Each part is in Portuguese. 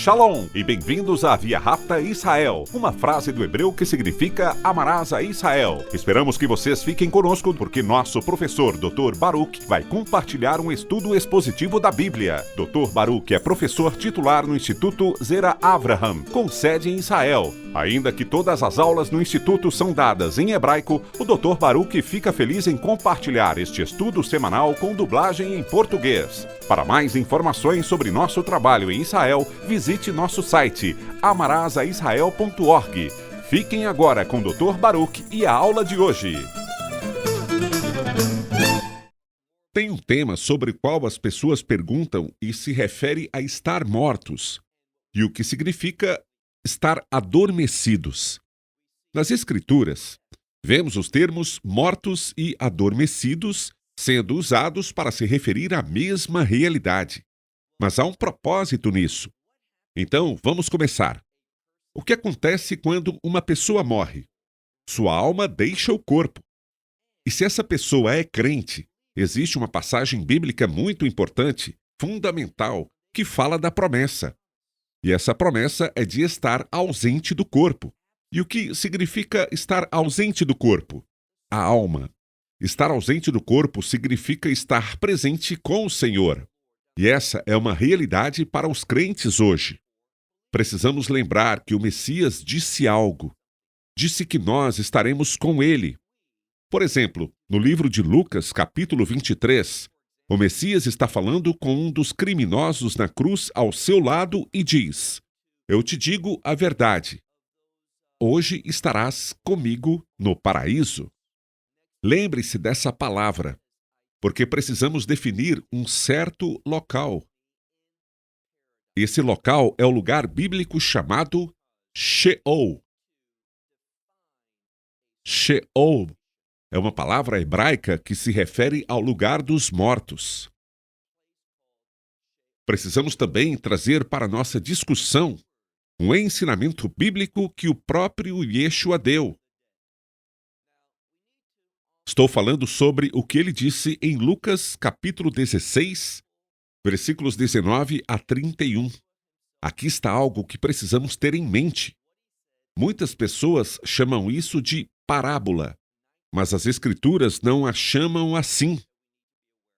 Shalom e bem-vindos à Via Rápida Israel, uma frase do hebreu que significa amarás a Israel. Esperamos que vocês fiquem conosco porque nosso professor Dr. Baruch vai compartilhar um estudo expositivo da Bíblia. Dr. Baruch é professor titular no Instituto Zera Avraham, com sede em Israel. Ainda que todas as aulas no Instituto são dadas em hebraico, o Dr. Baruch fica feliz em compartilhar este estudo semanal com dublagem em português. Para mais informações sobre nosso trabalho em Israel, visite nosso site amarasaisrael.org. Fiquem agora com o Dr. Baruch e a aula de hoje. Tem um tema sobre o qual as pessoas perguntam e se refere a estar mortos, e o que significa estar adormecidos. Nas Escrituras, vemos os termos mortos e adormecidos sendo usados para se referir à mesma realidade. Mas há um propósito nisso. Então, vamos começar. O que acontece quando uma pessoa morre? Sua alma deixa o corpo. E se essa pessoa é crente, existe uma passagem bíblica muito importante, fundamental, que fala da promessa. E essa promessa é de estar ausente do corpo. E o que significa estar ausente do corpo? A alma. Estar ausente do corpo significa estar presente com o Senhor. E essa é uma realidade para os crentes hoje. Precisamos lembrar que o Messias disse algo. Disse que nós estaremos com Ele. Por exemplo, no livro de Lucas, capítulo 23, o Messias está falando com um dos criminosos na cruz ao seu lado e diz: Eu te digo a verdade. Hoje estarás comigo no paraíso. Lembre-se dessa palavra, porque precisamos definir um certo local. Esse local é o lugar bíblico chamado Sheol. Sheol é uma palavra hebraica que se refere ao lugar dos mortos. Precisamos também trazer para nossa discussão um ensinamento bíblico que o próprio Yeshua deu. Estou falando sobre o que ele disse em Lucas, capítulo 16, versículos 19 a 31. Aqui está algo que precisamos ter em mente. Muitas pessoas chamam isso de parábola, mas as Escrituras não a chamam assim.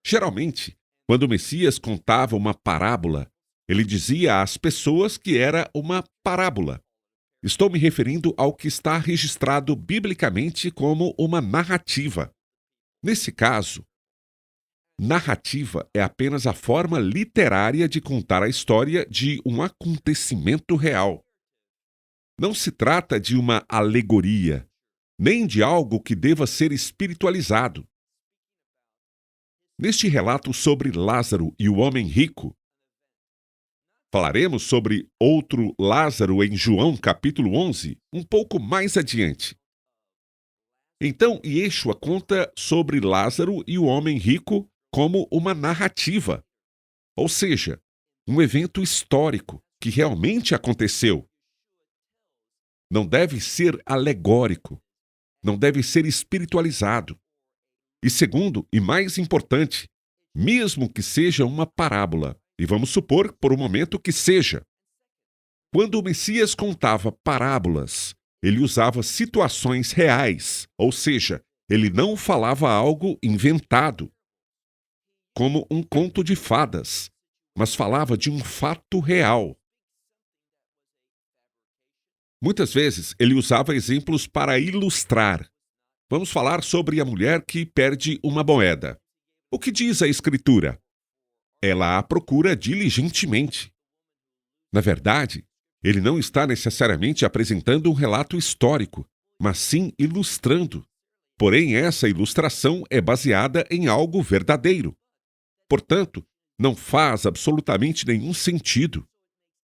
Geralmente, quando o Messias contava uma parábola, ele dizia às pessoas que era uma parábola. Estou me referindo ao que está registrado biblicamente como uma narrativa. Nesse caso, narrativa é apenas a forma literária de contar a história de um acontecimento real. Não se trata de uma alegoria, nem de algo que deva ser espiritualizado. Neste relato sobre Lázaro e o homem rico, falaremos sobre outro Lázaro em João capítulo 11, um pouco mais adiante. Então, Yeshua conta sobre Lázaro e o homem rico como uma narrativa, ou seja, um evento histórico que realmente aconteceu. Não deve ser alegórico, não deve ser espiritualizado. E segundo, e mais importante, mesmo que seja uma parábola, e vamos supor por um momento que seja. Quando o Messias contava parábolas, ele usava situações reais, ou seja, ele não falava algo inventado, como um conto de fadas, mas falava de um fato real. Muitas vezes ele usava exemplos para ilustrar. Vamos falar sobre a mulher que perde uma moeda. O que diz a Escritura? Ela a procura diligentemente. Na verdade, ele não está necessariamente apresentando um relato histórico, mas sim ilustrando. Porém, essa ilustração é baseada em algo verdadeiro. Portanto, não faz absolutamente nenhum sentido.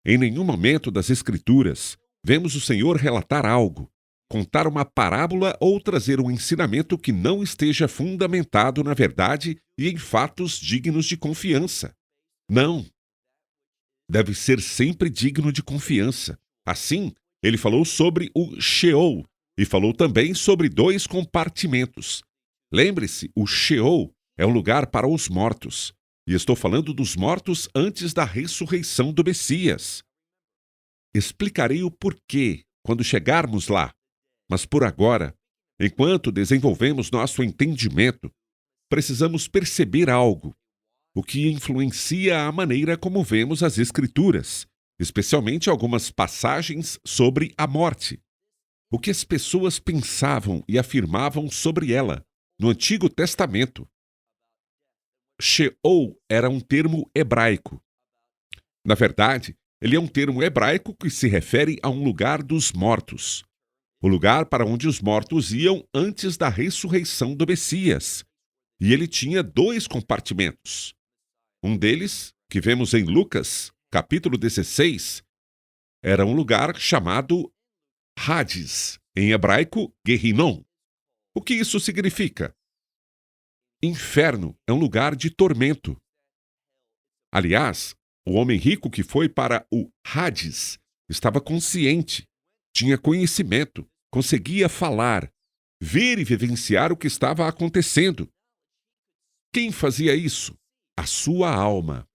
Em nenhum momento das Escrituras, vemos o Senhor relatar algo, contar uma parábola ou trazer um ensinamento que não esteja fundamentado na verdade e em fatos dignos de confiança. Não. Deve ser sempre digno de confiança. Assim, ele falou sobre o Sheol e falou também sobre 2 compartimentos. Lembre-se, o Sheol é um lugar para os mortos. E estou falando dos mortos antes da ressurreição do Messias. Explicarei o porquê quando chegarmos lá. Mas por agora, enquanto desenvolvemos nosso entendimento, precisamos perceber algo, o que influencia a maneira como vemos as Escrituras, especialmente algumas passagens sobre a morte. O que as pessoas pensavam e afirmavam sobre ela no Antigo Testamento. Sheol era um termo hebraico. Na verdade, ele é um termo hebraico que se refere a um lugar dos mortos, o lugar para onde os mortos iam antes da ressurreição do Messias. E ele tinha 2 compartimentos. Um deles, que vemos em Lucas, capítulo 16, era um lugar chamado Hades, em hebraico, Gehinnom. O que isso significa? Inferno é um lugar de tormento. Aliás, o homem rico que foi para o Hades estava consciente, tinha conhecimento, conseguia falar, ver e vivenciar o que estava acontecendo. Quem fazia isso? A sua alma.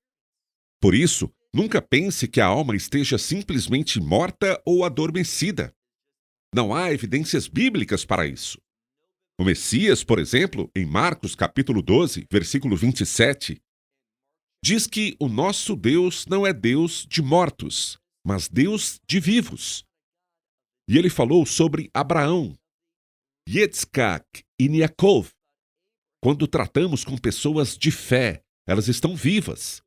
Por isso, nunca pense que a alma esteja simplesmente morta ou adormecida. Não há evidências bíblicas para isso. O Messias, por exemplo, em Marcos capítulo 12, versículo 27, diz que o nosso Deus não é Deus de mortos, mas Deus de vivos. E ele falou sobre Abraão, Yitzhak e Yaakov. Quando tratamos com pessoas de fé, elas estão vivas.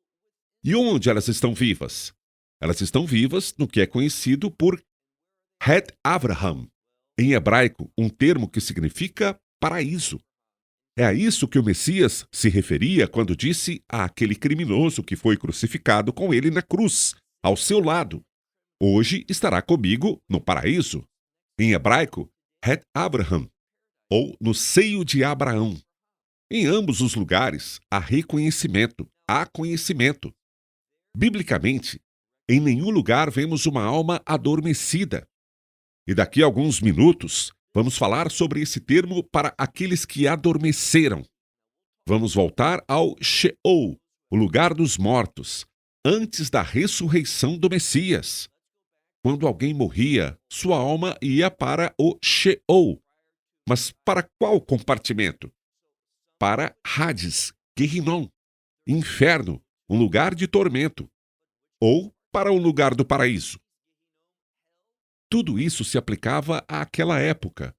E onde elas estão vivas? Elas estão vivas no que é conhecido por Het Avraham, em hebraico, um termo que significa paraíso. É a isso que o Messias se referia quando disse àquele criminoso que foi crucificado com ele na cruz, ao seu lado: hoje estará comigo no paraíso. Em hebraico, Het Avraham, ou no seio de Abraão. Em ambos os lugares, há reconhecimento, há conhecimento. Biblicamente, em nenhum lugar vemos uma alma adormecida. E daqui a alguns minutos, vamos falar sobre esse termo para aqueles que adormeceram. Vamos voltar ao Sheol, o lugar dos mortos, antes da ressurreição do Messias. Quando alguém morria, sua alma ia para o Sheol. Mas para qual compartimento? Para Hades, Gehinnom, inferno, um lugar de tormento. Ou para um lugar do paraíso. Tudo isso se aplicava àquela época.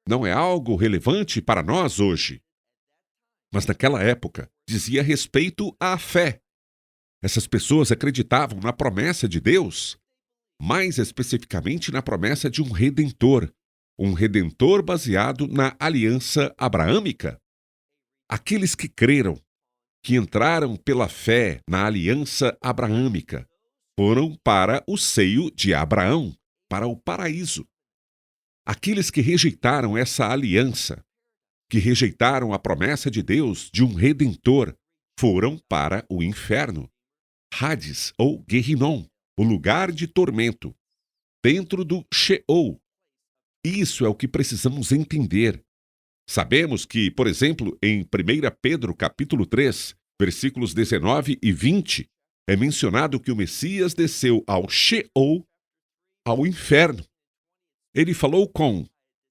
Não é algo relevante para nós hoje. Mas naquela época, dizia respeito à fé. Essas pessoas acreditavam na promessa de Deus, mais especificamente na promessa de um redentor baseado na aliança abraâmica. Aqueles que creram, que entraram pela fé na aliança abraâmica, foram para o seio de Abraão, para o paraíso. Aqueles que rejeitaram essa aliança, que rejeitaram a promessa de Deus de um redentor, foram para o inferno, Hades ou Gehinnom, o lugar de tormento, dentro do Sheol. Isso é o que precisamos entender. Sabemos que, por exemplo, em 1 Pedro capítulo 3, versículos 19 e 20, é mencionado que o Messias desceu ao Sheol, ao inferno. Ele falou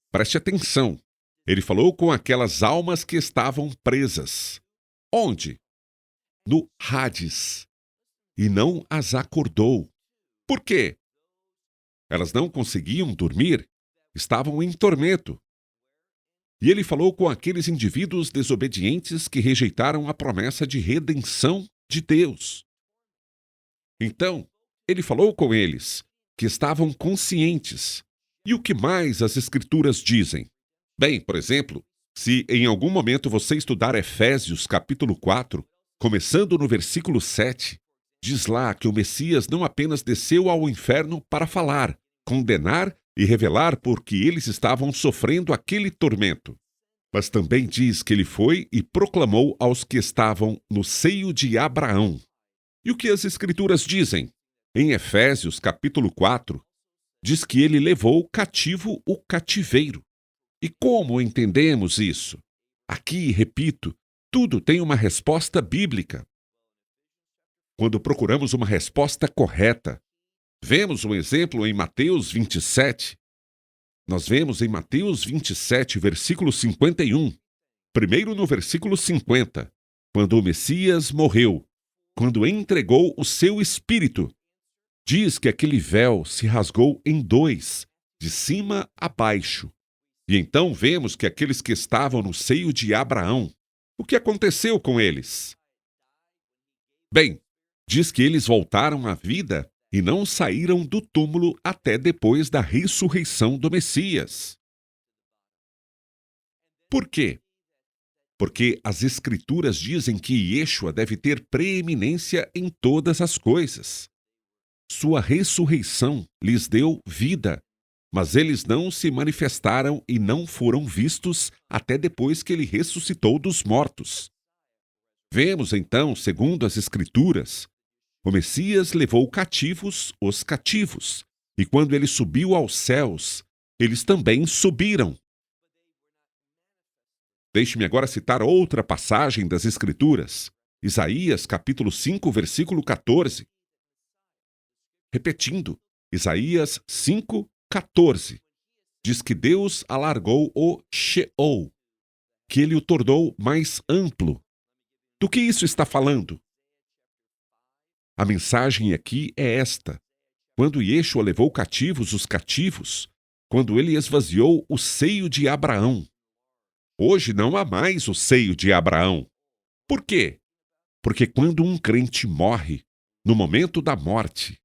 preste atenção, ele falou com aquelas almas que estavam presas. Onde? No Hades. E não as acordou. Por quê? Elas não conseguiam dormir, estavam em tormento. E ele falou com aqueles indivíduos desobedientes que rejeitaram a promessa de redenção de Deus. Então, ele falou com eles, que estavam conscientes. E o que mais as Escrituras dizem? Bem, por exemplo, se em algum momento você estudar Efésios capítulo 4, começando no versículo 7, diz lá que o Messias não apenas desceu ao inferno para falar, condenar e revelar porque eles estavam sofrendo aquele tormento, mas também diz que ele foi e proclamou aos que estavam no seio de Abraão. E o que as Escrituras dizem? Em Efésios capítulo 4, diz que ele levou cativo o cativeiro. E como entendemos isso? Aqui, repito, tudo tem uma resposta bíblica. Quando procuramos uma resposta correta, Vemos um exemplo em Mateus 27. Nós vemos em Mateus 27, versículo 51. Primeiro no versículo 50, quando o Messias morreu, quando entregou o seu espírito, diz que aquele véu se rasgou em dois, de cima a baixo. E então vemos que aqueles que estavam no seio de Abraão, o que aconteceu com eles? Bem, diz que eles voltaram à vida e não saíram do túmulo até depois da ressurreição do Messias. Por quê? Porque as Escrituras dizem que Yeshua deve ter preeminência em todas as coisas. Sua ressurreição lhes deu vida, mas eles não se manifestaram e não foram vistos até depois que ele ressuscitou dos mortos. Vemos então, segundo as Escrituras, o Messias levou cativos os cativos, e quando ele subiu aos céus, eles também subiram. Deixe-me agora citar outra passagem das Escrituras, Isaías capítulo 5, versículo 14. Repetindo, Isaías 5, 14. Diz que Deus alargou o Sheol, que ele o tornou mais amplo. Do que isso está falando? A mensagem aqui é esta. Quando Yeshua levou cativos os cativos, quando ele esvaziou o seio de Abraão. Hoje não há mais o seio de Abraão. Por quê? Porque quando um crente morre, no momento da morte,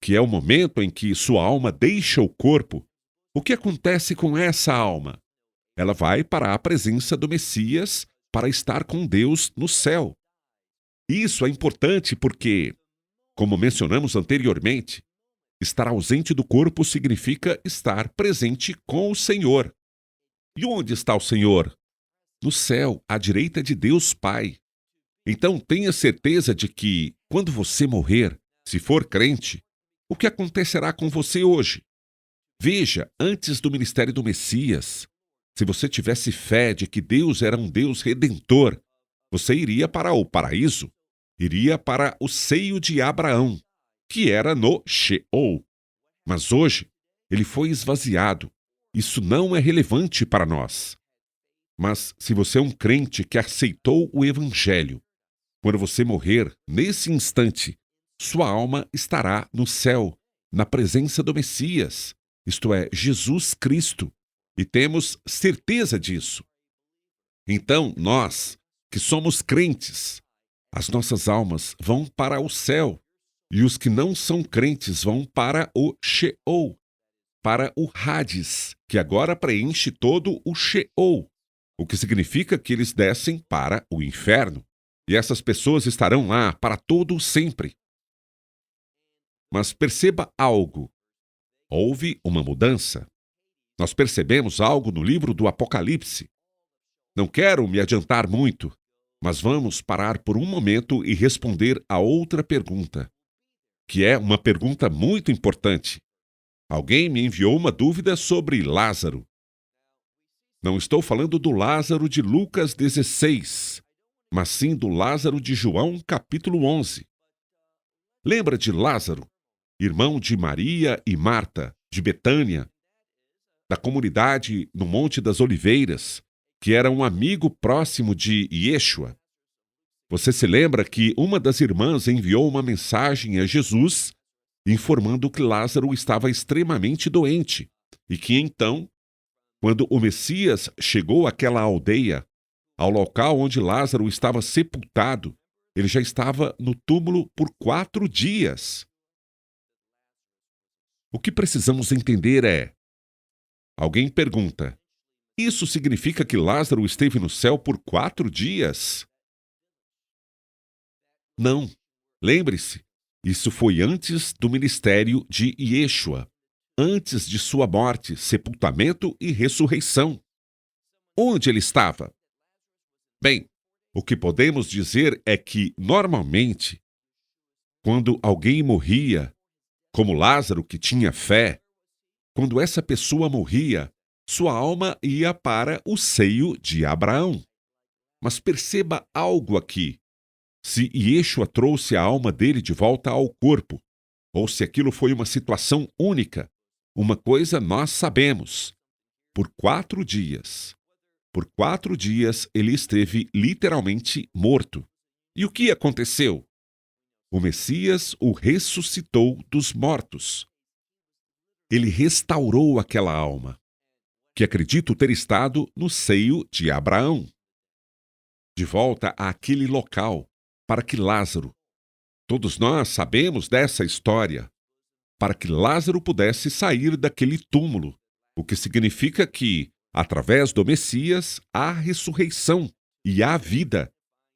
que é o momento em que sua alma deixa o corpo, o que acontece com essa alma? Ela vai para a presença do Messias para estar com Deus no céu. Isso é importante porque, como mencionamos anteriormente, estar ausente do corpo significa estar presente com o Senhor. E onde está o Senhor? No céu, à direita de Deus Pai. Então tenha certeza de que, quando você morrer, se for crente, o que acontecerá com você hoje? Veja, antes do ministério do Messias, se você tivesse fé de que Deus era um Deus redentor, você iria para o paraíso, iria para o seio de Abraão, que era no Sheol. Mas hoje, ele foi esvaziado. Isso não é relevante para nós. Mas se você é um crente que aceitou o Evangelho, quando você morrer, nesse instante, sua alma estará no céu, na presença do Messias, isto é, Jesus Cristo, e temos certeza disso. Então, nós, que somos crentes, as nossas almas vão para o céu, e os que não são crentes vão para o Sheol, para o Hades, que agora preenche todo o Sheol, o que significa que eles descem para o inferno. E essas pessoas estarão lá para todo o sempre. Mas perceba algo. Houve uma mudança. Nós percebemos algo no livro do Apocalipse. Não quero me adiantar muito, mas vamos parar por um momento e responder a outra pergunta, que é uma pergunta muito importante. Alguém me enviou uma dúvida sobre Lázaro. Não estou falando do Lázaro de Lucas 16, mas sim do Lázaro de João capítulo 11. Lembra de Lázaro, irmão de Maria e Marta, de Betânia, da comunidade no Monte das Oliveiras, que era um amigo próximo de Yeshua? Você se lembra que uma das irmãs enviou uma mensagem a Jesus informando que Lázaro estava extremamente doente e que então, quando o Messias chegou àquela aldeia, ao local onde Lázaro estava sepultado, ele já estava no túmulo por 4 dias. O que precisamos entender é... Alguém pergunta, isso significa que Lázaro esteve no céu por 4 dias? Não. Lembre-se, isso foi antes do ministério de Yeshua, antes de sua morte, sepultamento e ressurreição. Onde ele estava? Bem, o que podemos dizer é que, normalmente, quando alguém morria, como Lázaro que tinha fé, quando essa pessoa morria, sua alma ia para o seio de Abraão. Mas perceba algo aqui. Se Yeshua trouxe a alma dele de volta ao corpo, ou se aquilo foi uma situação única. Uma coisa nós sabemos: por 4 dias. Por 4 dias ele esteve literalmente morto. E o que aconteceu? O Messias o ressuscitou dos mortos. Ele restaurou aquela alma, que acredito ter estado no seio de Abraão, de volta àquele local, para que Lázaro, todos nós sabemos dessa história, para que Lázaro pudesse sair daquele túmulo, o que significa que, através do Messias, há ressurreição e há vida.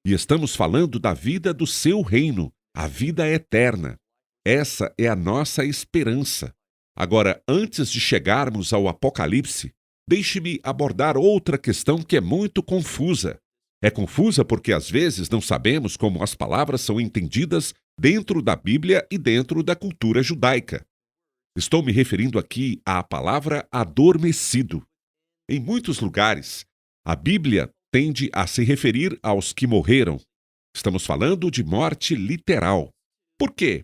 E estamos falando da vida do seu reino, a vida eterna. Essa é a nossa esperança. Agora, antes de chegarmos ao Apocalipse, deixe-me abordar outra questão que é muito confusa. É confusa porque às vezes não sabemos como as palavras são entendidas dentro da Bíblia e dentro da cultura judaica. Estou me referindo aqui à palavra adormecido. Em muitos lugares, a Bíblia tende a se referir aos que morreram. Estamos falando de morte literal. Por quê?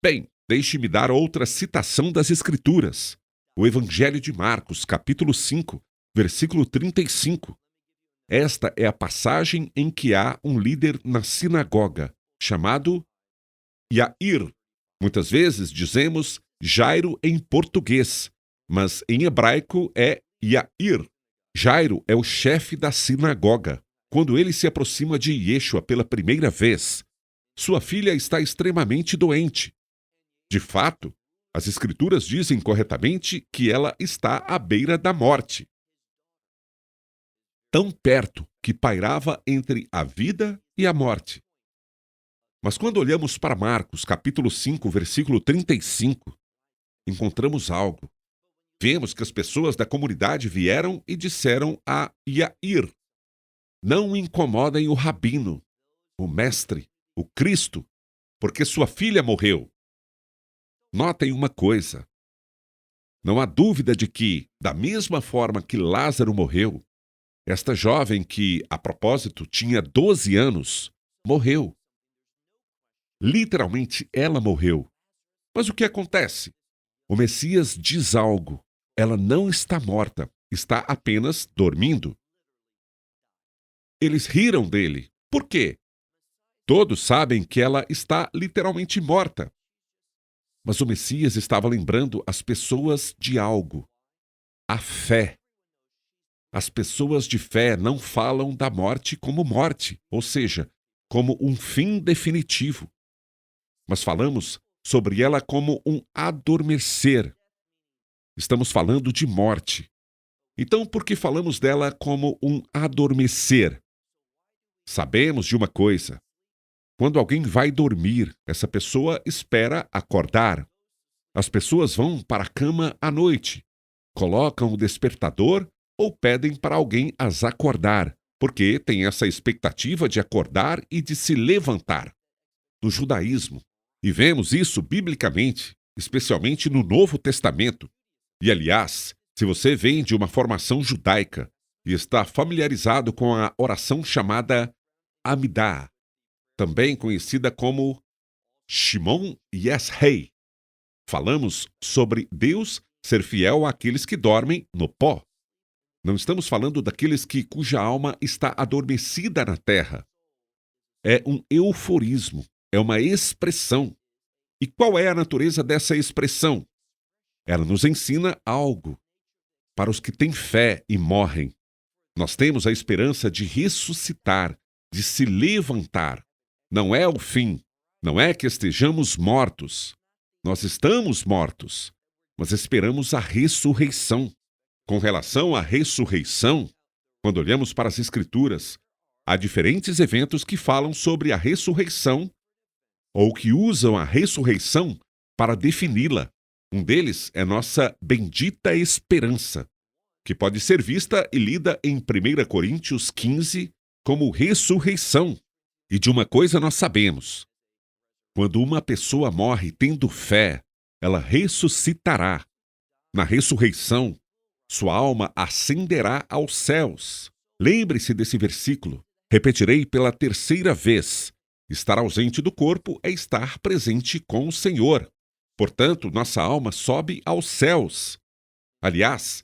Bem, deixe-me dar outra citação das Escrituras. O Evangelho de Marcos, capítulo 5, versículo 35. Esta é a passagem em que há um líder na sinagoga, chamado Jair. Muitas vezes dizemos Jairo em português, mas em hebraico é Jair. Jairo é o chefe da sinagoga. Quando ele se aproxima de Yeshua pela primeira vez, sua filha está extremamente doente. De fato, as Escrituras dizem corretamente que ela está à beira da morte. Tão perto que pairava entre a vida e a morte. Mas quando olhamos para Marcos, capítulo 5, versículo 35, encontramos algo. Vemos que as pessoas da comunidade vieram e disseram a Jair: não incomodem o rabino, o mestre, o Cristo, porque sua filha morreu. Notem uma coisa. Não há dúvida de que, da mesma forma que Lázaro morreu, esta jovem que, a propósito, tinha 12 anos, morreu. Literalmente, ela morreu. Mas o que acontece? O Messias diz algo. Ela não está morta, está apenas dormindo. Eles riram dele. Por quê? Todos sabem que ela está literalmente morta. Mas o Messias estava lembrando as pessoas de algo. A fé. As pessoas de fé não falam da morte como morte, ou seja, como um fim definitivo. Mas falamos sobre ela como um adormecer. Estamos falando de morte. Então, por que falamos dela como um adormecer? Sabemos de uma coisa. Quando alguém vai dormir, essa pessoa espera acordar. As pessoas vão para a cama à noite, colocam o despertador ou pedem para alguém as acordar, porque tem essa expectativa de acordar e de se levantar. No judaísmo, e vemos isso biblicamente, especialmente no Novo Testamento. E, aliás, se você vem de uma formação judaica e está familiarizado com a oração chamada Amidah, também conhecida como Shimon Yesrei, falamos sobre Deus ser fiel àqueles que dormem no pó. Não estamos falando daqueles cuja alma está adormecida na terra. É um euforismo, é uma expressão. E qual é a natureza dessa expressão? Ela nos ensina algo. Para os que têm fé e morrem, nós temos a esperança de ressuscitar, de se levantar. Não é o fim, não é que estejamos mortos. Nós estamos mortos, mas esperamos a ressurreição. Com relação à ressurreição, quando olhamos para as Escrituras, há diferentes eventos que falam sobre a ressurreição ou que usam a ressurreição para defini-la. Um deles é nossa bendita esperança, que pode ser vista e lida em 1 Coríntios 15 como ressurreição. E de uma coisa nós sabemos: quando uma pessoa morre tendo fé, ela ressuscitará. Na ressurreição, sua alma ascenderá aos céus. Lembre-se desse versículo. Repetirei pela 3ª vez. Estar ausente do corpo é estar presente com o Senhor. Portanto, nossa alma sobe aos céus. Aliás,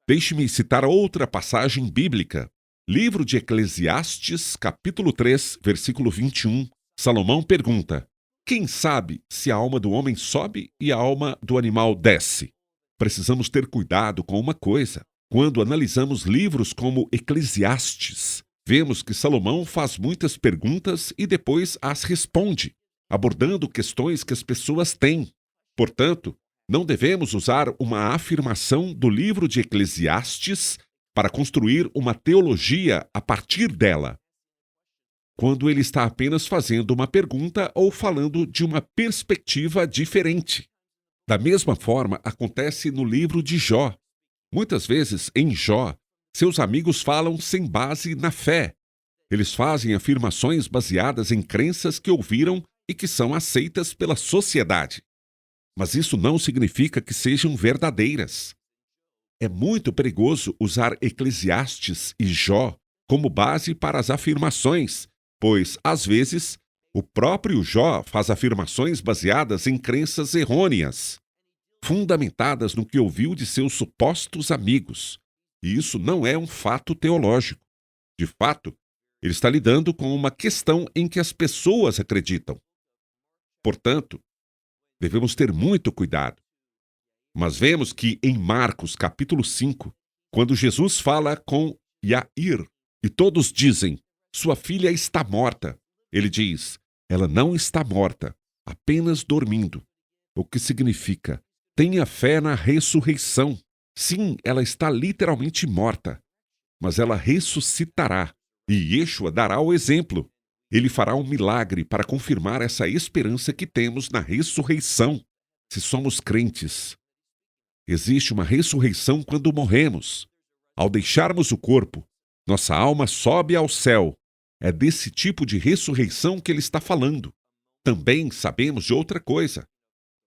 deixe-me citar outra passagem bíblica. Livro de Eclesiastes, capítulo 3, versículo 21. Salomão pergunta: quem sabe se a alma do homem sobe e a alma do animal desce? Precisamos ter cuidado com uma coisa. Quando analisamos livros como Eclesiastes, vemos que Salomão faz muitas perguntas e depois as responde, abordando questões que as pessoas têm. Portanto, não devemos usar uma afirmação do livro de Eclesiastes para construir uma teologia a partir dela, quando ele está apenas fazendo uma pergunta ou falando de uma perspectiva diferente. Da mesma forma, acontece no livro de Jó. Muitas vezes, em Jó, seus amigos falam sem base na fé. Eles fazem afirmações baseadas em crenças que ouviram e que são aceitas pela sociedade. Mas isso não significa que sejam verdadeiras. É muito perigoso usar Eclesiastes e Jó como base para as afirmações, pois, às vezes, o próprio Jó faz afirmações baseadas em crenças errôneas, fundamentadas no que ouviu de seus supostos amigos. E isso não é um fato teológico. De fato, ele está lidando com uma questão em que as pessoas acreditam. Portanto, devemos ter muito cuidado. Mas vemos que em Marcos, capítulo 5, quando Jesus fala com Jair, e todos dizem: sua filha está morta. Ele diz: ela não está morta, apenas dormindo. O que significa: tenha fé na ressurreição. Sim, ela está literalmente morta, mas ela ressuscitará. E Yeshua dará o exemplo. Ele fará um milagre para confirmar essa esperança que temos na ressurreição. Se somos crentes, existe uma ressurreição quando morremos. Ao deixarmos o corpo, nossa alma sobe ao céu. É desse tipo de ressurreição que ele está falando. Também sabemos de outra coisa.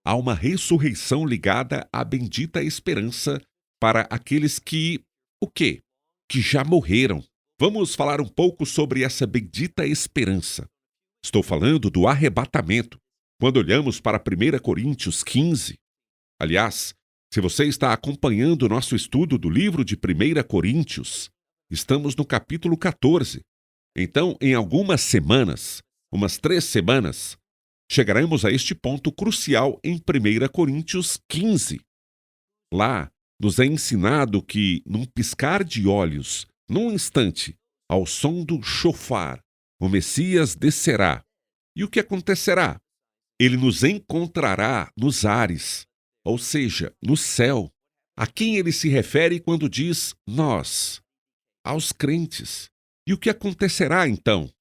Há uma ressurreição ligada à bendita esperança para aqueles que... o quê? Que já morreram. Vamos falar um pouco sobre essa bendita esperança. Estou falando do arrebatamento. Quando olhamos para 1 Coríntios 15, aliás, se você está acompanhando o nosso estudo do livro de 1 Coríntios, estamos no capítulo 14. Então, em algumas semanas, umas 3 semanas, chegaremos a este ponto crucial em 1 Coríntios 15. Lá, nos é ensinado que, num piscar de olhos, num instante, ao som do chofar, o Messias descerá. E o que acontecerá? Ele nos encontrará nos ares, ou seja, no céu. A quem ele se refere quando diz nós? Aos crentes. E o que acontecerá então?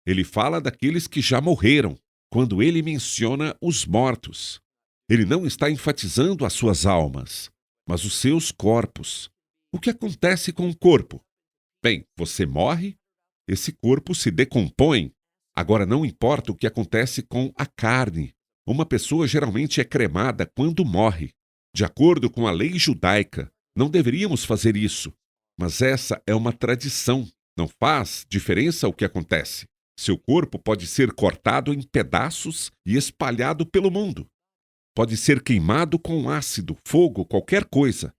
Ele fala daqueles que já morreram, quando ele menciona os mortos. Ele não está enfatizando as suas almas, mas os seus corpos. O que acontece com o corpo? Bem, você morre, esse corpo se decompõe. Agora, não importa o que acontece com a carne. Uma pessoa geralmente é cremada quando morre. De acordo com a lei judaica, não deveríamos fazer isso. Mas essa é uma tradição. Não faz diferença o que acontece. Seu corpo pode ser cortado em pedaços e espalhado pelo mundo. Pode ser queimado com ácido, fogo, qualquer coisa.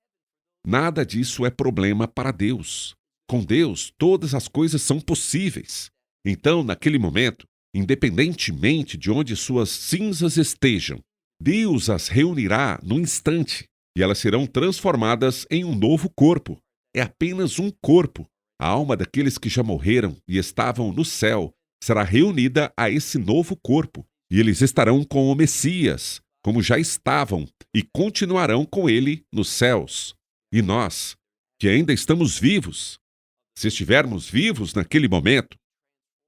Nada disso é problema para Deus. Com Deus, todas as coisas são possíveis. Então, naquele momento, independentemente de onde suas cinzas estejam, Deus as reunirá no instante e elas serão transformadas em um novo corpo. É apenas um corpo. A alma daqueles que já morreram e estavam no céu será reunida a esse novo corpo e eles estarão com o Messias, como já estavam, e continuarão com ele nos céus. E nós, que ainda estamos vivos, se estivermos vivos naquele momento,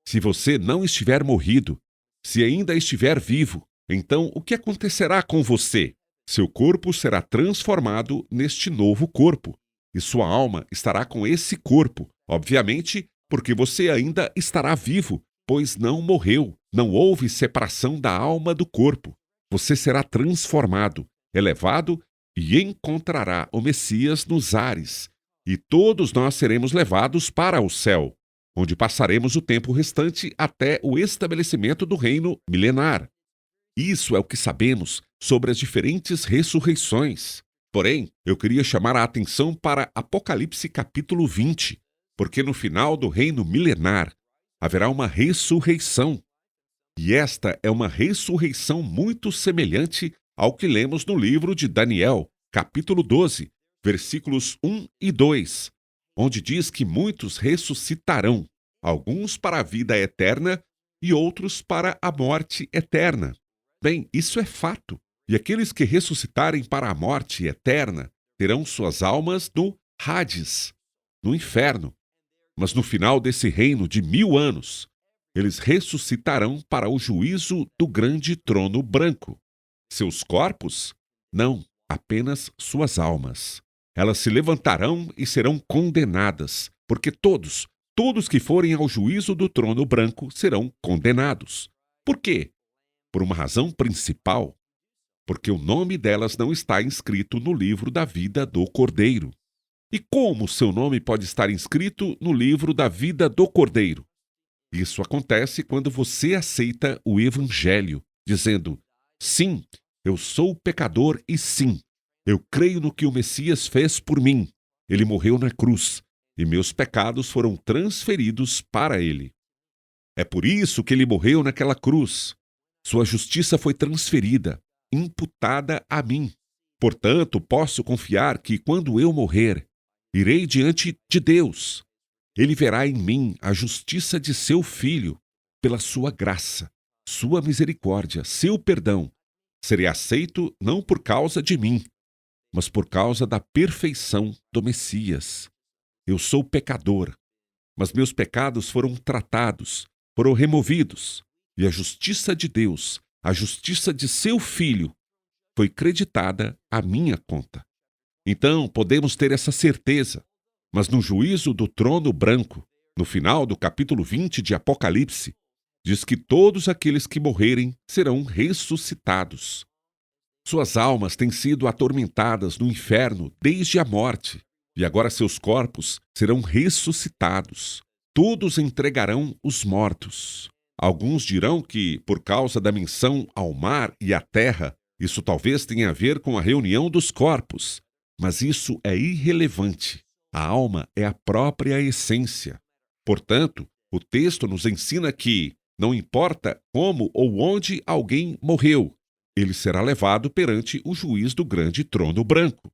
se você não estiver morrido, se ainda estiver vivo, então o que acontecerá com você? Seu corpo será transformado neste novo corpo, e sua alma estará com esse corpo, obviamente, porque você ainda estará vivo, pois não morreu, não houve separação da alma do corpo. Você será transformado, elevado e encontrará o Messias nos ares. E todos nós seremos levados para o céu, onde passaremos o tempo restante até o estabelecimento do reino milenar. Isso é o que sabemos sobre as diferentes ressurreições. Porém, eu queria chamar a atenção para Apocalipse capítulo 20, porque no final do reino milenar haverá uma ressurreição. E esta é uma ressurreição muito semelhante ao que lemos no livro de Daniel, capítulo 12, versículos 1 e 2, onde diz que muitos ressuscitarão, alguns para a vida eterna e outros para a morte eterna. Bem, isso é fato. E aqueles que ressuscitarem para a morte eterna terão suas almas no Hades, no inferno. Mas no final desse reino de 1000 anos, eles ressuscitarão para o juízo do grande trono branco. Seus corpos? Não, apenas suas almas. Elas se levantarão e serão condenadas, porque todos que forem ao juízo do trono branco serão condenados. Por quê? Por uma razão principal. Porque o nome delas não está inscrito no livro da vida do Cordeiro. E como seu nome pode estar inscrito no livro da vida do Cordeiro? Isso acontece quando você aceita o Evangelho, dizendo: sim, eu sou pecador e sim, eu creio no que o Messias fez por mim. Ele morreu na cruz e meus pecados foram transferidos para ele. É por isso que ele morreu naquela cruz. Sua justiça foi transferida, imputada a mim. Portanto, posso confiar que quando eu morrer, irei diante de Deus. Ele verá em mim a justiça de seu Filho, pela sua graça, sua misericórdia, seu perdão. Serei aceito não por causa de mim, mas por causa da perfeição do Messias. Eu sou pecador, mas meus pecados foram tratados, foram removidos, e a justiça de Deus, a justiça de seu Filho, foi creditada à minha conta. Então, podemos ter essa certeza, mas no juízo do trono branco, no final do capítulo 20 de Apocalipse, diz que todos aqueles que morrerem serão ressuscitados. Suas almas têm sido atormentadas no inferno desde a morte, e agora seus corpos serão ressuscitados. Todos entregarão os mortos. Alguns dirão que, por causa da menção ao mar e à terra, isso talvez tenha a ver com a reunião dos corpos, mas isso é irrelevante. A alma é a própria essência. Portanto, o texto nos ensina que, não importa como ou onde alguém morreu, ele será levado perante o juiz do grande trono branco.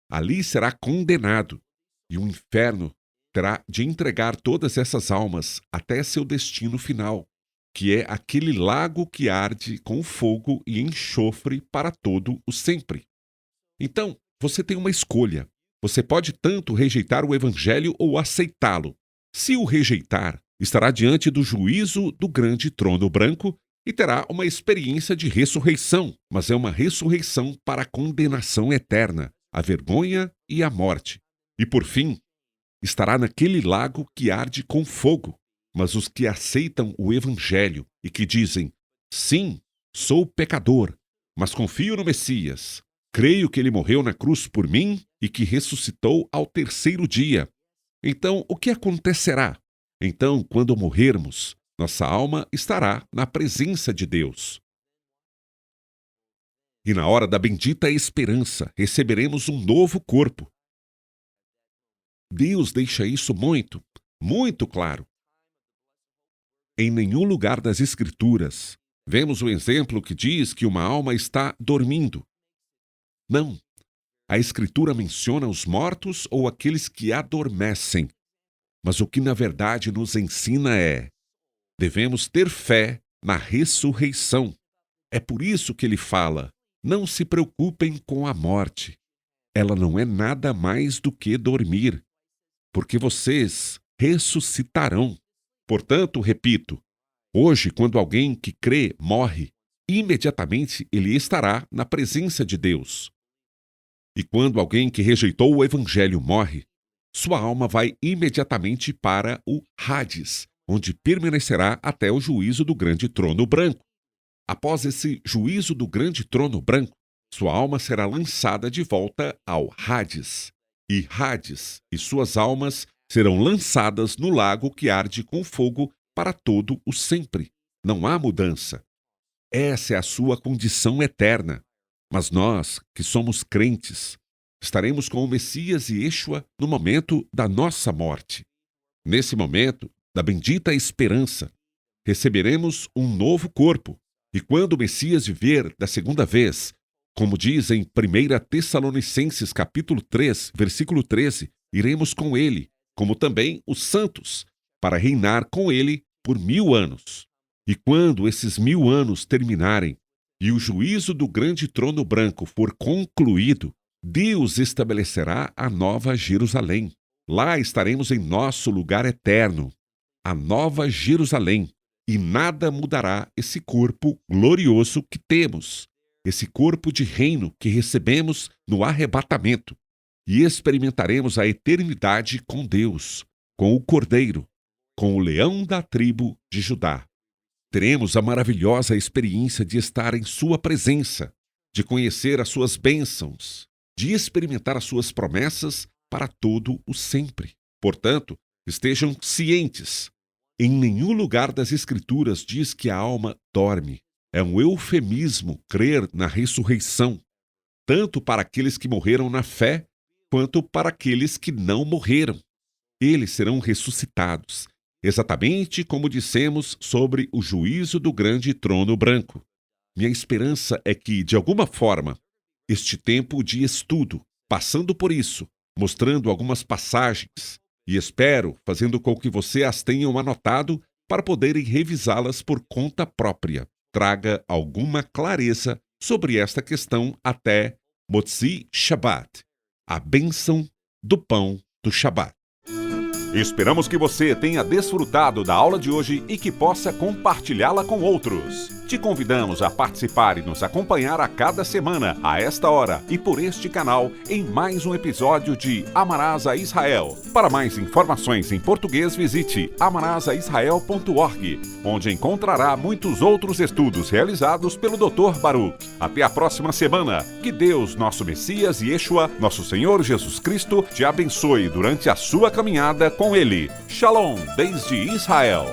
Ali será condenado, e o inferno terá de entregar todas essas almas até seu destino final, que é aquele lago que arde com fogo e enxofre para todo o sempre. Então, você tem uma escolha. Você pode tanto rejeitar o Evangelho ou aceitá-lo. Se o rejeitar, estará diante do juízo do grande trono branco e terá uma experiência de ressurreição, mas é uma ressurreição para a condenação eterna, a vergonha e a morte. E por fim, estará naquele lago que arde com fogo. Mas os que aceitam o Evangelho e que dizem: sim, sou pecador, mas confio no Messias, creio que ele morreu na cruz por mim e que ressuscitou ao terceiro dia. Então, o que acontecerá? Então, quando morrermos, nossa alma estará na presença de Deus. E na hora da bendita esperança, receberemos um novo corpo. Deus deixa isso muito, muito claro. Em nenhum lugar das Escrituras vemos o exemplo que diz que uma alma está dormindo. Não. A Escritura menciona os mortos ou aqueles que adormecem. Mas o que na verdade nos ensina é: devemos ter fé na ressurreição. É por isso que ele fala: não se preocupem com a morte. Ela não é nada mais do que dormir, porque vocês ressuscitarão. Portanto, repito, hoje, quando alguém que crê morre, imediatamente ele estará na presença de Deus. E quando alguém que rejeitou o Evangelho morre, sua alma vai imediatamente para o Hades, onde permanecerá até o juízo do grande trono branco. Após esse juízo do grande trono branco, sua alma será lançada de volta ao Hades. E Hades e suas almas serão lançadas no lago que arde com fogo para todo o sempre. Não há mudança. Essa é a sua condição eterna. Mas nós, que somos crentes, estaremos com o Messias e Yeshua no momento da nossa morte. Nesse momento da bendita esperança, receberemos um novo corpo. E quando o Messias vier da segunda vez, como diz em 1 Tessalonicenses capítulo 3, versículo 13, iremos com ele, como também os santos, para reinar com ele por 1000 anos. E quando esses 1000 anos terminarem e o juízo do grande trono branco for concluído, Deus estabelecerá a nova Jerusalém. Lá estaremos em nosso lugar eterno, a nova Jerusalém, e nada mudará esse corpo glorioso que temos, esse corpo de reino que recebemos no arrebatamento, e experimentaremos a eternidade com Deus, com o Cordeiro, com o leão da tribo de Judá. Teremos a maravilhosa experiência de estar em sua presença, de conhecer as suas bênçãos, de experimentar as suas promessas para todo o sempre. Portanto, estejam cientes. Em nenhum lugar das Escrituras diz que a alma dorme. É um eufemismo crer na ressurreição, tanto para aqueles que morreram na fé, quanto para aqueles que não morreram. Eles serão ressuscitados, exatamente como dissemos sobre o juízo do grande trono branco. Minha esperança é que, de alguma forma, este tempo de estudo, passando por isso, mostrando algumas passagens, e espero, fazendo com que você as tenham anotado para poderem revisá-las por conta própria, traga alguma clareza sobre esta questão até Motzi Shabbat, a bênção do pão do Shabbat. Esperamos que você tenha desfrutado da aula de hoje e que possa compartilhá-la com outros. Te convidamos a participar e nos acompanhar a cada semana, a esta hora e por este canal, em mais um episódio de Amarás a Israel. Para mais informações em português, visite amarasaisrael.org, onde encontrará muitos outros estudos realizados pelo Dr. Baruch. Até a próxima semana. Que Deus, nosso Messias e Yeshua, nosso Senhor Jesus Cristo, te abençoe durante a sua caminhada com Ele. Shalom, desde Israel.